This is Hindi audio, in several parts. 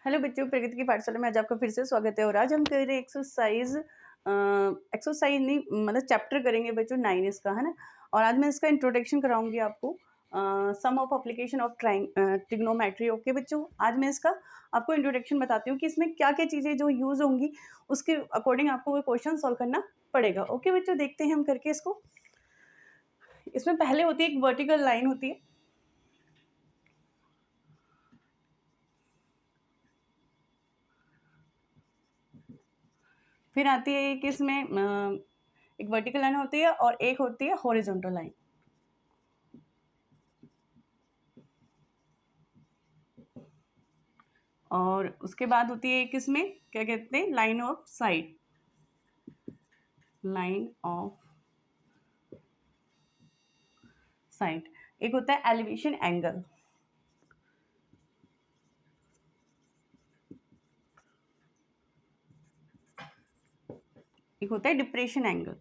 हेलो बच्चों, प्रगति की पाठशाला में आज आपका फिर से स्वागत है। और आज हम कर रहे हैं एक्सरसाइज एक्सरसाइज नहीं मतलब चैप्टर करेंगे बच्चों 9 इसका, है ना। और आज मैं इसका इंट्रोडक्शन कराऊंगी आपको, some of application of trigonometry. Okay बच्चों, आज मैं इसका आपको इंट्रोडक्शन बताती हूँ कि इसमें क्या क्या चीज़ें जो यूज़ होंगी, उसके अकॉर्डिंग आपको वो क्वेश्चन सॉल्व करना पड़ेगा। ओके बच्चों, देखते हैं हम करके इसको। इसमें पहले होती है एक वर्टिकल लाइन होती है, फिर आती है एक इसमें एक वर्टिकल लाइन होती है और एक होती है हॉरिजॉन्टल लाइन। और उसके बाद होती है एक इसमें क्या कहते हैं, line of site, line of site. एक होता है एलिवेशन एंगल, एक होता है डिप्रेशन एंगल।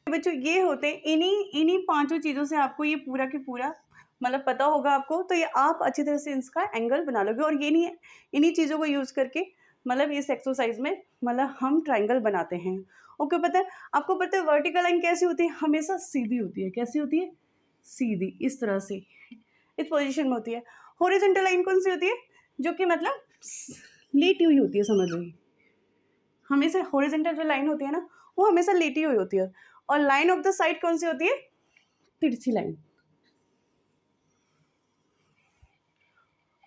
बच्चों ये होते हैं, इन्हीं पांचों चीजों से आपको ये पूरा की पूरा मतलब पता होगा आपको, तो ये आप अच्छी तरह से इसका एंगल बना लोगे। और ये नहीं है, इन्हीं चीजों को यूज करके मतलब इस एक्सरसाइज में मतलब हम ट्राइंगल बनाते हैं। ओके, पता है आपको, पता है वर्टिकल लाइन कैसी होती है, हमेशा सीधी होती है। कैसी होती है? सीधी, इस तरह से, इस पोजीशन में होती है। हॉरिजॉन्टल लाइन कौन सी होती है? जो कि मतलब लेटी हुई होती है, समझ लो। हमेशा हॉरिजॉन्टल जो लाइन होती है ना, वो हमेशा लेटी हुई होती है। और लाइन ऑफ द साइड कौन सी होती है? तिरछी लाइन।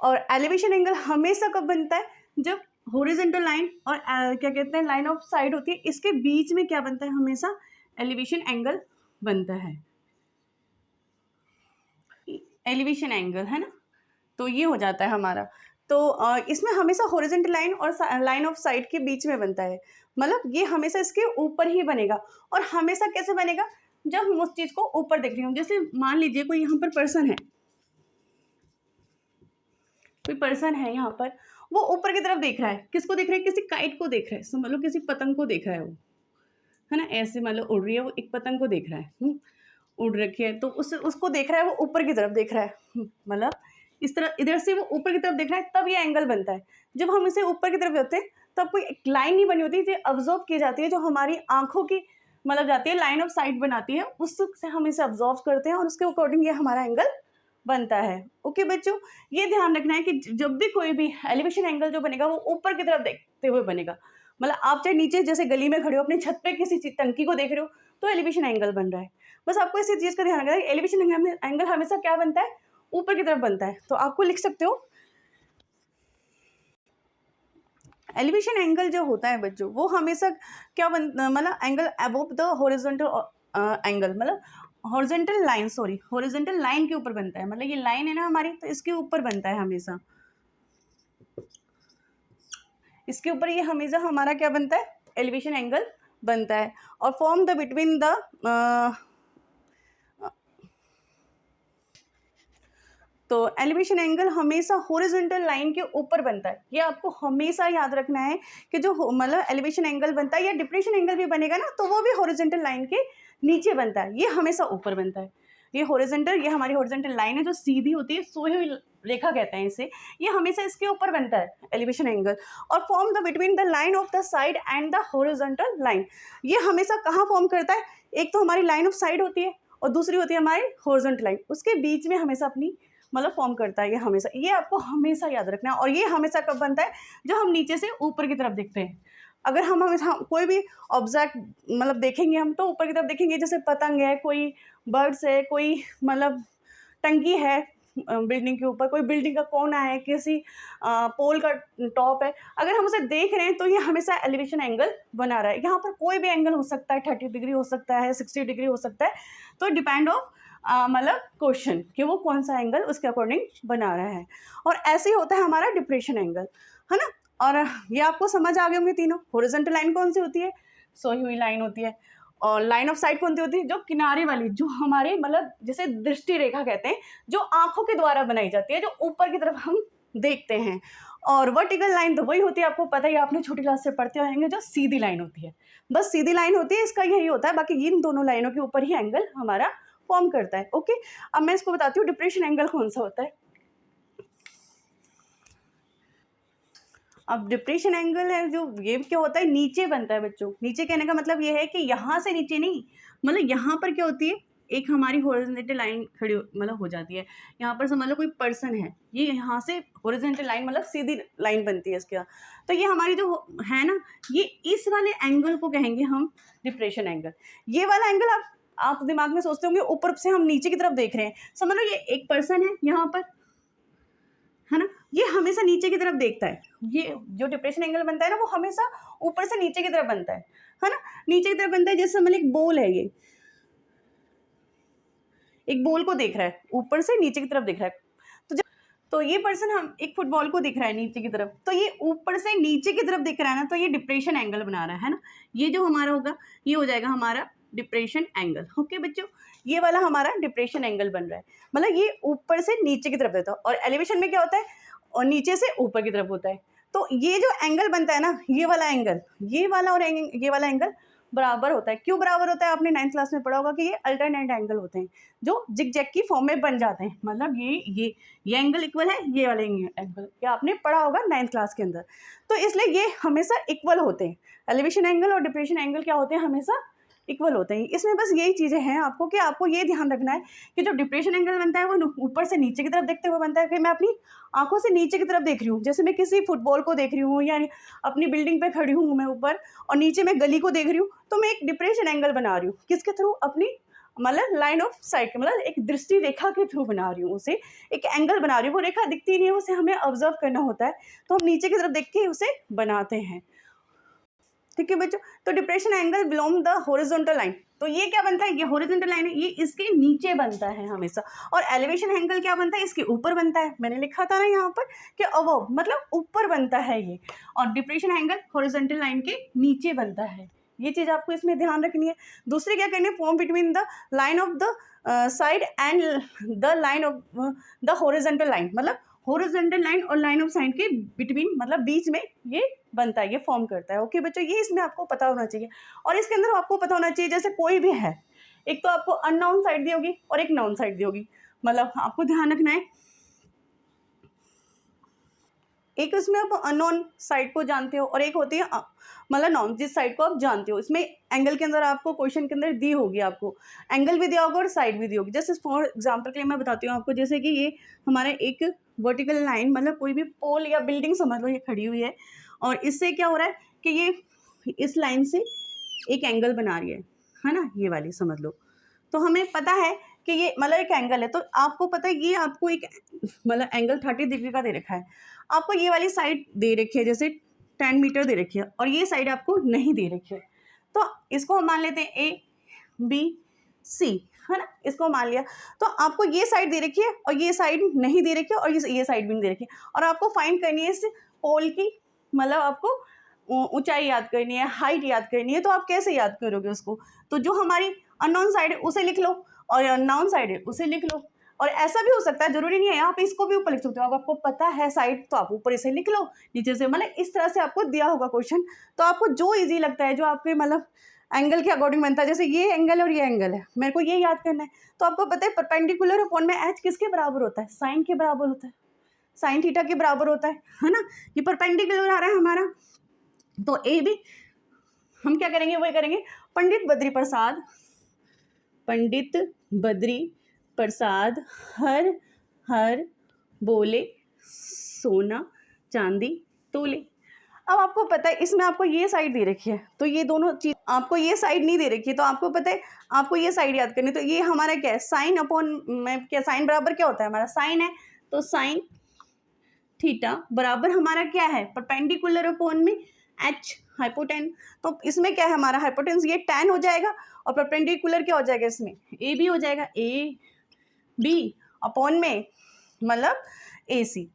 और एलिवेशन एंगल हमेशा कब बनता है? जब हॉरिजॉन्टल लाइन और क्या कहते हैं, लाइन ऑफ साइड होती है, इसके बीच में क्या बनता है? हमेशा एलिवेशन एंगल बनता है, एलिवेशन एंगल, है ना। तो ये हो जाता है हमारा। तो इसमें हमेशा हॉरिजॉन्टल लाइन और लाइन ऑफ साइड के बीच में बनता है, मतलब ये हमेशा इसके ऊपर ही बनेगा। और हमेशा कैसे बनेगा? जब हम उस चीज को ऊपर देख रही हूँ। जैसे मान लीजिए कोई यहाँ पर पर्सन है, कोई पर्सन है यहाँ पर, वो ऊपर की तरफ देख रहा है। किसको देख रहा है? किसी काइट को देख रहा है, समझ लो किसी पतंग को देख रहा है वो, है ना। ऐसे मतलब उड़ रही है वो, एक पतंग को देख रहा है, उड़ रखी है, तो उसको देख रहा है, वो ऊपर की तरफ देख रहा है, मतलब इस तरह, इधर से वो ऊपर की तरफ देख रहा है, तब ये एंगल बनता है। जब हम इसे ऊपर की तरफ जाते हैं, तब कोई एक लाइन नहीं बनी होती, जो ऑब्जर्व की जाती है, जो हमारी आंखों की मतलब जाती है, लाइन ऑफ साइट बनाती है, उससे हम इसे ऑब्जर्व करते हैं और उसके अकॉर्डिंग ये हमारा एंगल बनता है। ओके बच्चों, ये ध्यान रखना है कि जब भी कोई भी एलिवेशन एंगल जो बनेगा, वो ऊपर की तरफ देखते हुए बनेगा। मतलब आप चाहे नीचे जैसे गली में खड़े हो, अपनी छत पे किसी टंकी को देख रहे हो, तो एलिवेशन एंगल बन रहा है। बस आपको इसी चीज का ध्यान रखना है, एलिवेशन एंगल हमेशा क्या बनता है? ऊपर की तरफ बनता है। तो आपको लिख सकते हो, एलिवेशन एंगल जो होता है बच्चों, वो हमेशा क्या मतलब angle above the horizontal angle, मतलब horizontal line, sorry, horizontal line के ऊपर बनता है। मतलब ये लाइन है ना हमारी, तो इसके ऊपर बनता है हमेशा, इसके ऊपर ये हमेशा हमारा क्या बनता है? एलिवेशन एंगल बनता है। और फॉर्म द बिटवीन द तो एलिवेशन एंगल हमेशा हॉरिजॉन्टल लाइन के ऊपर बनता है। ये आपको हमेशा याद रखना है कि जो मतलब एलिवेशन एंगल बनता है या डिप्रेशन एंगल भी बनेगा ना, तो वो भी हॉरिजॉन्टल लाइन के नीचे बनता है, ये हमेशा ऊपर बनता है। ये हॉरिजॉन्टल, ये हमारी हॉरिजॉन्टल लाइन है जो सीधी होती है, सोई हुई रेखा कहते हैं इसे, ये हमेशा इसके ऊपर बनता है एलिवेशन एंगल। और form the between the line of the side and the horizontal line, ये हमेशा कहाँ फॉर्म करता है? एक तो हमारी लाइन ऑफ साइड होती है और दूसरी होती है हमारी हॉरिजॉन्टल लाइन, उसके बीच में हमेशा अपनी मतलब फॉर्म करता है ये हमेशा। ये आपको हमेशा याद रखना है। और ये हमेशा कब बनता है? जब हम नीचे से ऊपर की तरफ देखते हैं। अगर हम हमेशा कोई भी ऑब्जेक्ट मतलब देखेंगे, हम तो ऊपर की तरफ देखेंगे। जैसे पतंग है, कोई बर्ड्स है, कोई मतलब टंकी है बिल्डिंग के ऊपर, कोई बिल्डिंग का कोना है, किसी पोल का टॉप है, अगर हम उसे देख रहे हैं तो ये हमेशा एलिवेशन एंगल बना रहा है। यहाँ पर कोई भी एंगल हो सकता है, 30 डिग्री हो सकता है, 60 डिग्री हो सकता है। तो डिपेंड ऑफ मतलब क्वेश्चन कि वो कौन सा एंगल उसके अकॉर्डिंग बना रहा है। और ऐसे ही होता है हमारा डिप्रेशन एंगल, है ना। और ये आपको समझ आ गए होंगे तीनों। हॉरिजॉन्टल लाइन कौन सी होती है? सोई हुई लाइन होती है। और लाइन ऑफ साइट कौन सी होती है? जो किनारे वाली, जो हमारे मतलब जिसे दृष्टि रेखा कहते हैं, जो आंखों के द्वारा बनाई जाती है, जो ऊपर की तरफ हम देखते हैं। और वर्टिकल लाइन तो वही होती है, आपको पता ही, आपने छोटी क्लास से पढ़ते होंगे, जो सीधी लाइन होती है। बस सीधी लाइन होती है, इसका यही होता है। बाकी इन दोनों लाइनों के ऊपर ही एंगल हमारा फॉर्म करता है। ओके, अब मैं इसको बताती हूँ डिप्रेशन एंगल कौन सा होता है। अब डिप्रेशन एंगल है जो ये क्या होता है, नीचे बनता है बच्चों। नीचे कहने का मतलब ये है कि यहाँ से नीचे नहीं, मतलब यहाँ पर क्या होती है, एक हमारी हॉरिजॉन्टल लाइन खड़ी मतलब हो जाती है। यहाँ पर समझ लो कोई पर्सन है, ये यहाँ से हॉरिजॉन्टल लाइन मतलब सीधी लाइन बनती है इसके। तो ये हमारी जो है ना, ये इस वाले एंगल को कहेंगे हम डिप्रेशन एंगल। ये वाला एंगल आप दिमाग में सोचते होंगे ऊपर से हम नीचे की तरफ देख रहे हैं, समझ लो ये एक पर्सन है यहाँ पर, है ना, ये हमेशा नीचे की तरफ देखता है। ये जो डिप्रेशन एंगल बनता है ना, वो हमेशा ऊपर से नीचे की तरफ बनता है ना, नीचे की तरफ बनता है। जैसे मतलब एक बॉल है, ये एक बॉल को देख रहा है, ऊपर से नीचे की तरफ देख रहा है। तो ये पर्सन हम एक फुटबॉल को दिख रहा है नीचे की तरफ, तो ये ऊपर से नीचे की तरफ दिख रहा है ना, तो ये डिप्रेशन एंगल बना रहा है ना। ये जो हमारा होगा, ये हो जाएगा हमारा डिप्रेशन एंगल। ओके बच्चों, ये वाला हमारा डिप्रेशन एंगल बन रहा है, मतलब ये ऊपर से नीचे की तरफ देता है। और एलिवेशन में क्या होता है, और नीचे से ऊपर की तरफ होता है। तो ये जो एंगल बनता है ना, ये वाला एंगल, ये वाला और ये वाला एंगल बराबर होता है। क्यों बराबर होता है, आपने 9th क्लास में पढ़ा होगा कि ये अल्टरनेट एंगल होते हैं जो जिग जैग की फॉर्म में बन जाते हैं। मतलब ये एंगल इक्वल है ये वाले एंगल, क्या आपने पढ़ा होगा 9th क्लास के अंदर। तो इसलिए ये हमेशा इक्वल होते हैं। एलिवेशन एंगल और डिप्रेशन एंगल क्या होते हैं, हमेशा इक्वल होते हैं। इसमें बस यही चीज़ें हैं आपको कि आपको ये ध्यान रखना है कि जो डिप्रेशन एंगल बनता है वो ऊपर से नीचे की तरफ देखते हुए बनता है, कि मैं अपनी आंखों से नीचे की तरफ देख रही हूँ। जैसे मैं किसी फुटबॉल को देख रही हूँ या अपनी बिल्डिंग पे खड़ी हूँ मैं ऊपर, और नीचे मैं गली को देख रही हूँ, तो मैं एक डिप्रेशन एंगल बना रही हूँ। किसके थ्रू, अपनी मतलब लाइन ऑफ साइट, मतलब एक दृष्टि रेखा के थ्रू बना रही हूँ, उसे एक एंगल बना रही हूँ। वो रेखा दिखती नहीं है, उसे हमें ऑब्जर्व करना होता है, तो हम नीचे की तरफ देख के उसे बनाते हैं। ठीक है बच्चों, तो depression angle belong the horizontal line. तो ये क्या बनता है, ये हॉरिजॉन्टल लाइन है, ये इसके नीचे बनता है हमेशा। और एलिवेशन एंगल क्या बनता है, इसके ऊपर बनता है। मैंने लिखा था ना यहाँ पर कि अबव मतलब ऊपर बनता है ये, और डिप्रेशन एंगल हॉरिजॉन्टल लाइन के नीचे बनता है। ये चीज़ आपको इसमें ध्यान रखनी है। दूसरी क्या करनी है, form between the line of the side and the line of the horizontal line, मतलब हॉरिजॉन्टल लाइन और लाइन ऑफ साइड के बिटवीन, मतलब बीच में ये बनता है, ये फॉर्म करता है। ओके बच्चों, ये इसमें आपको पता होना चाहिए। और इसके अंदर आपको पता होना चाहिए, जैसे कोई भी है, एक तो आपको अननोन साइड दी होगी और एक नोन साइड दी होगी। मतलब आपको ध्यान रखना है, एक उसमें आप अननोन साइड को जानते हो और एक होती है मतलब नॉन, जिस साइड को आप जानते हो। इसमें एंगल के अंदर आपको क्वेश्चन के अंदर दी होगी, आपको एंगल भी दिया होगा और साइड भी दी होगी। जैसे फॉर एग्जांपल के लिए मैं बताती हूँ आपको, जैसे कि ये हमारे एक वर्टिकल लाइन, मतलब कोई भी पोल या बिल्डिंग समझ लो, ये खड़ी हुई है, और इससे क्या हो रहा है कि ये इस लाइन से एक एंगल बना रही है ना, ये वाली समझ लो। तो हमें पता है कि ये मतलब एक एंगल है, तो आपको पता है ये आपको एक मतलब एंगल 30 डिग्री का दे रखा है। आपको ये वाली साइड दे रखी है, जैसे 10 मीटर दे रखी है, और ये साइड आपको नहीं दे रखी है। तो इसको हम मान लेते हैं ए बी सी, है ना, इसको मान लिया। तो आपको ये साइड दे रखी है और ये साइड नहीं दे रखी है, और ये साइड भी नहीं दे रखी है, और आपको फाइंड करनी है इस पोल की, मतलब आपको ऊंचाई याद करनी है, हाइट याद करनी है। तो आप कैसे याद करोगे उसको, तो जो हमारी अननोन साइड है उसे लिख लो, और नाउन साइड है उसे लिख लो। और ऐसा भी हो सकता है, जरूरी नहीं है आप इसको भी ऊपर लिख सकते हो। अगर आपको पता है साइड, तो आप ऊपर इसे लिख लो, नीचे से, मतलब इस तरह से आपको दिया होगा क्वेश्चन। तो आपको जो इजी लगता है, जो आपके मतलब एंगल के अकॉर्डिंग बनता है, जैसे ये एंगल और ये एंगल है, मेरे को ये याद करना है, तो आपको पता है परपेंडिकुलर अपॉन में एच किसके बराबर होता है, साइन के बराबर होता है, साइन थीटा के बराबर होता है ना। ये परपेंडिकुलर आ रहा है हमारा, तो ए भी हम क्या करेंगे, वही करेंगे। पंडित बद्री प्रसाद हर हर बोले सोना चांदी तोले। अब आपको पता है इसमें आपको ये साइड दे रखी है, तो ये दोनों चीज आपको ये साइड नहीं दे रखी है, तो आपको पता है आपको ये साइड याद करनी है। तो ये हमारा क्या है, साइन अपॉन में क्या, साइन बराबर क्या होता है, हमारा साइन है, तो साइन थीटा बराबर हमारा क्या है, परपेंडिकुलर अपॉन में एच हाइपोटेन। तो इसमें क्या है हमारा हाइपोटेन्स, ये tan हो जाएगा, और परपेंडिकुलर क्या हो जाएगा, इसमें ए बी हो जाएगा, ए बी अपॉन में मतलब ए सी।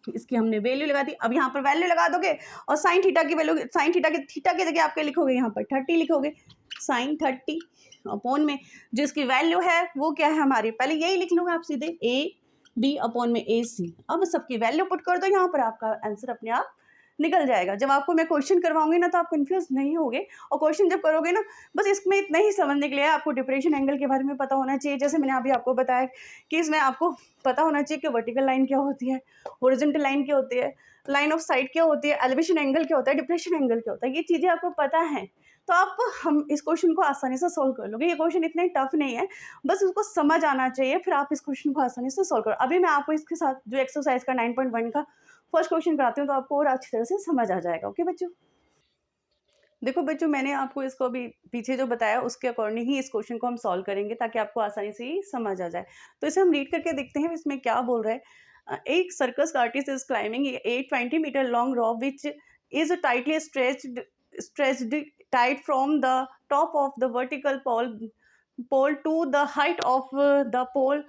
इसकी हमने वैल्यू लगा दी। अब यहाँ पर वैल्यू लगा दोगे, और साइन थीटा की वैल्यू, साइन थीटा की जगह आपके लिखोगे यहाँ पर 30 लिखोगे, साइन 30 अपॉन में जिसकी वैल्यू है वो क्या है हमारी, पहले यही लिख लूँगा आप सीधे, ए बी अपॉन में ए सी। अब सबकी वैल्यू पुट कर दो यहाँ पर, आपका आंसर अपने आप निकल जाएगा। जब आपको मैं क्वेश्चन करवाऊंगी ना तो आप कंफ्यूज नहीं होगे, और क्वेश्चन जब करोगे ना बस इसमें इतना ही समझने के लिए आपको डिप्रेशन एंगल के बारे में पता होना चाहिए। जैसे मैंने अभी आपको बताया कि इसमें आपको पता होना चाहिए कि वर्टिकल लाइन क्या होती है, हॉरिजॉन्टल लाइन क्या होती है, लाइन ऑफ साइट क्या होती है, एलिवेशन एंगल क्या होता है, डिप्रेशन एंगल क्या होता है, ये चीज़ें आपको पता है तो आप हम इस क्वेश्चन को आसानी से सॉल्व कर लोगे। ये क्वेश्चन इतने टफ नहीं है, बस उसको समझ आना चाहिए, फिर आप इस क्वेश्चन को आसानी से सॉल्व करो। अभी मैं आपको इसके साथ जो एक्सरसाइज का 9.1 का फर्स्ट क्वेश्चन कराती हूँ तो आपको और अच्छी तरह से समझ आ जाएगा। ओके बच्चों, देखो बच्चों मैंने आपको इसको अभी पीछे जो बताया उसके अकॉर्डिंग ही इस क्वेश्चन को हम सॉल्व करेंगे ताकि आपको आसानी से ही समझ आ जाए। तो इसे हम रीड करके देखते हैं इसमें क्या बोल रहा है। एक circus artist is climbing a 20 metre long rope which is tightly stretched tight from the top of the vertical pole to the height of the pole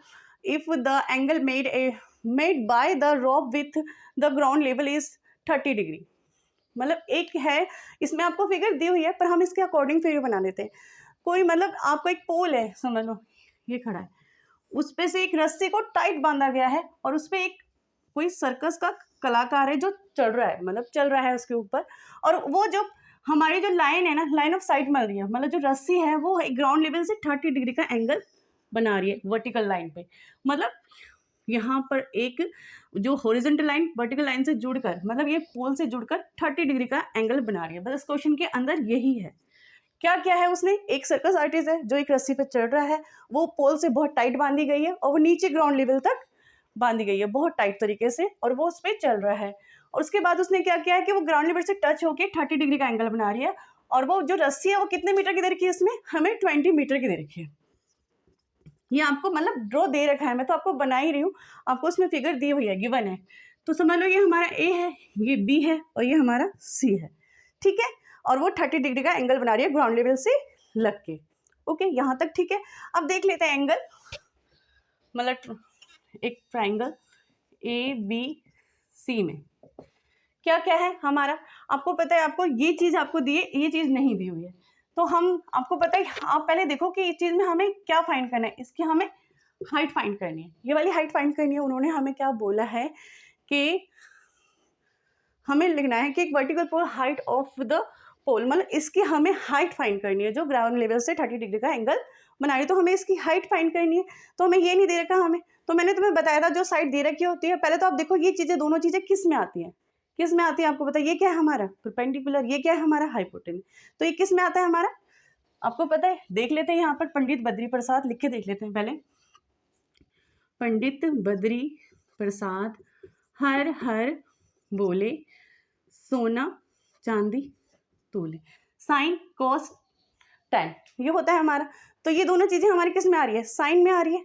if the angle made by the rope with the ground level is 30 degree। मतलब एक है इसमें आपको फिगर दी हुई है पर हम इसके अकॉर्डिंग फिगर बना लेते हैं। कोई मतलब आपको एक पोल है, समझ लो ये खड़ा है, उस पे से एक रस्सी को टाइट बांधा गया है और उस पे एक कोई सर्कस का कलाकार है जो चढ़ रहा है, मतलब चल रहा है उसके ऊपर। और वो जो हमारी जो लाइन है ना, लाइन ऑफ साइट मिल रही है, मतलब जो रस्सी है वो ग्राउंड लेवल से 30 डिग्री का एंगल बना रही है वर्टिकल लाइन पे। मतलब यहाँ पर एक जो हॉरिजॉन्टल लाइन वर्टिकल लाइन से जुड़कर, मतलब ये पोल से जुड़कर 30 डिग्री का एंगल बना रही है। बस इस क्वेश्चन के अंदर यही है। क्या क्या है उसने, एक सर्कस आर्टिस्ट है जो एक रस्सी पे चढ़ रहा है, वो पोल से बहुत टाइट बांधी गई है और वो नीचे ग्राउंड लेवल तक बांधी गई है बहुत टाइट तरीके से, और वो उस पर चल रहा है। और उसके बाद उसने क्या किया है कि वो ग्राउंड लेवल से टच होकर 30 डिग्री का एंगल बना रही है। और वो जो रस्सी है वो कितने मीटर की दे रखी है, इसमें हमें 20 मीटर की दे रखी है। ये आपको मतलब ड्रॉ दे रखा है, मैं तो आपको बना ही रही हूँ, आपको उसमें फिगर दी हुई है, गिवन है। तो समझ लो ये हमारा ए है, ये बी है और ये हमारा सी है, ठीक है। और वो 30 डिग्री का एंगल बना रही है ग्राउंड लेवल से लग के। ओके, यहाँ तक ठीक है। अब देख लेते हैं एंगल, मतलब एक ट्राइंगल ए बी सी में क्या क्या है हमारा। आपको पता है, आपको ये चीज़ आपको दी है, ये चीज़ नहीं दी हुई है, तो हम आपको पता है, आप पहले देखो कि इस चीज़ में हमें क्या फाइंड करना है। इसकी हमें हाइट फाइंड करनी है, ये वाली हाइट फाइंड करनी है। उन्होंने हमें क्या बोला है कि हमें लिखना है कि एक vertical pole height of the pole, मतलब इसकी हमें हाइट फाइंड करनी है जो ग्राउंड लेवल से 30 डिग्री का एंगल बना रही है। तो हमें इसकी हाइट फाइंड करनी है, तो हमें ये नहीं दे रखा हमें। तो मैंने तुम्हें बताया था जो साइड दे रखी होती है, पहले तो आप देखो ये चीज़ें, दोनों चीज़ें किस में आती हैं, किस में आती है आपको पता है। ये क्या है हमारा परपेंडिकुलर, ये क्या है हमारा हाइपोटेन्यूज। तो ये किस में आता है हमारा, आपको पता है। देख लेते हैं यहाँ पर पंडित बद्री प्रसाद लिख के देख लेते हैं पहले। पंडित बद्री प्रसाद हर हर बोले सोना चांदी तोले, साइन कॉस टेन, ये होता है हमारा। तो ये दोनों चीजें हमारी किस में आ रही है, साइन में आ रही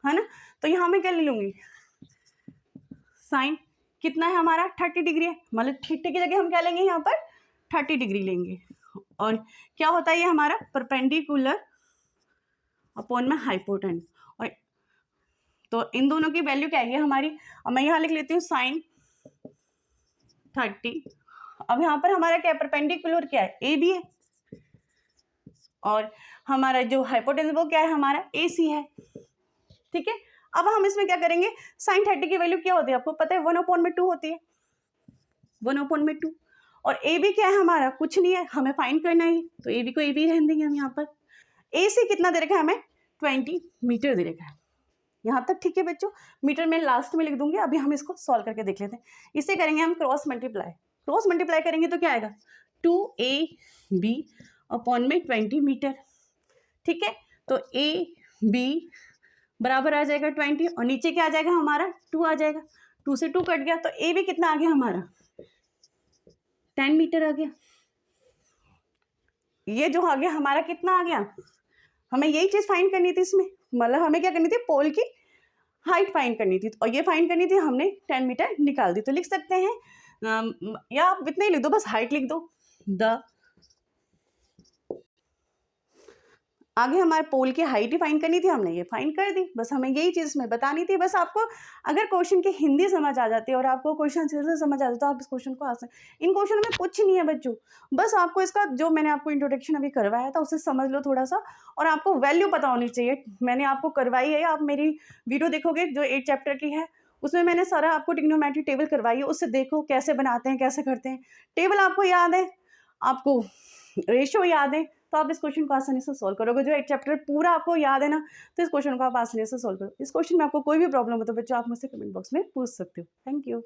है ना। तो यहाँ मैं क्या ले लूंगी, साइन कितना है हमारा 30 डिग्री है, मतलब थीटा की जगह हम क्या लेंगे यहाँ पर 30 डिग्री लेंगे। और क्या होता है ये हमारा परपेंडिकुलर अपॉन में हाइपोटेन्यूज। और तो इन दोनों की वैल्यू क्या है हमारी, अब मैं यहाँ लिख लेती हूँ साइन 30। अब यहाँ पर हमारा क्या है, परपेंडिकुलर क्या है, ए बी है, और हमारा जो हाइपोटेन्यूज वो क्या है हमारा ए सी है, ठीक है। अब हम इसमें क्या करेंगे, साइन 30 की वैल्यू क्या होती है आपको पता है, 1/2 होती है, 1/2। और ए बी क्या है हमारा, कुछ नहीं है, हमें फाइंड करना है, तो ए बी को ए बी रहने देंगे हम। यहाँ पर ए सी कितना दे रखा है हमें, 20 मीटर दे रखा है। यहाँ तक ठीक है बच्चों, मीटर में लास्ट में लिख दूंगी। अभी हम इसको सॉल्व करके देख लेते हैं। इसे करेंगे हम क्रॉस मल्टीप्लाई, क्रॉस मल्टीप्लाई करेंगे तो क्या आएगा 2AB अपॉन में 20 मीटर, ठीक है। तो AB बराबर आ जाएगा 20 और नीचे क्या आ जाएगा हमारा 2 आ जाएगा, 2 से 2 कट गया, तो AB कितना आ गया हमारा 10 मीटर आ गया। ये जो आ गया हमारा कितना आ गया, हमें यही चीज फाइंड करनी थी इसमें, मतलब हमें क्या करनी थी, पोल की हाइट फाइंड करनी थी, और ये फाइंड करनी थी, हमने 10 मीटर निकाल दी। तो लिख सकते हैं या आप इतना ही लिख दो, बस हाइट लिख दो, द आगे हमारे पोल की हाइट ही फाइंड करनी थी, हमने ये फाइंड कर दी। बस हमें यही चीज़ में बतानी थी। बस आपको अगर क्वेश्चन की हिंदी समझ आ जाती है और आपको क्वेश्चन से समझ आ जाता तो आप इस क्वेश्चन को आसान, इन क्वेश्चन में कुछ नहीं है बच्चों, बस आपको इसका जो मैंने आपको इंट्रोडक्शन अभी करवाया था उसे समझ लो थोड़ा सा, और आपको वैल्यू पता होनी चाहिए। मैंने आपको करवाई है, आप मेरी वीडियो देखोगे जो 8 चैप्टर की है उसमें मैंने सारा आपको ट्रिग्नोमेट्री टेबल करवाई है, उससे देखो कैसे बनाते हैं, कैसे करते हैं। टेबल आपको याद है, आपको रेशियो याद है, तो आप इस क्वेश्चन को आसानी से सॉल्व करोगे। जो एक चैप्टर पूरा आपको याद है ना, तो इस क्वेश्चन को आप आसानी से सॉल्व करो। इस क्वेश्चन में आपको कोई भी प्रॉब्लम हो तो बच्चों आप मुझसे कमेंट बॉक्स में पूछ सकते हो। Thank you.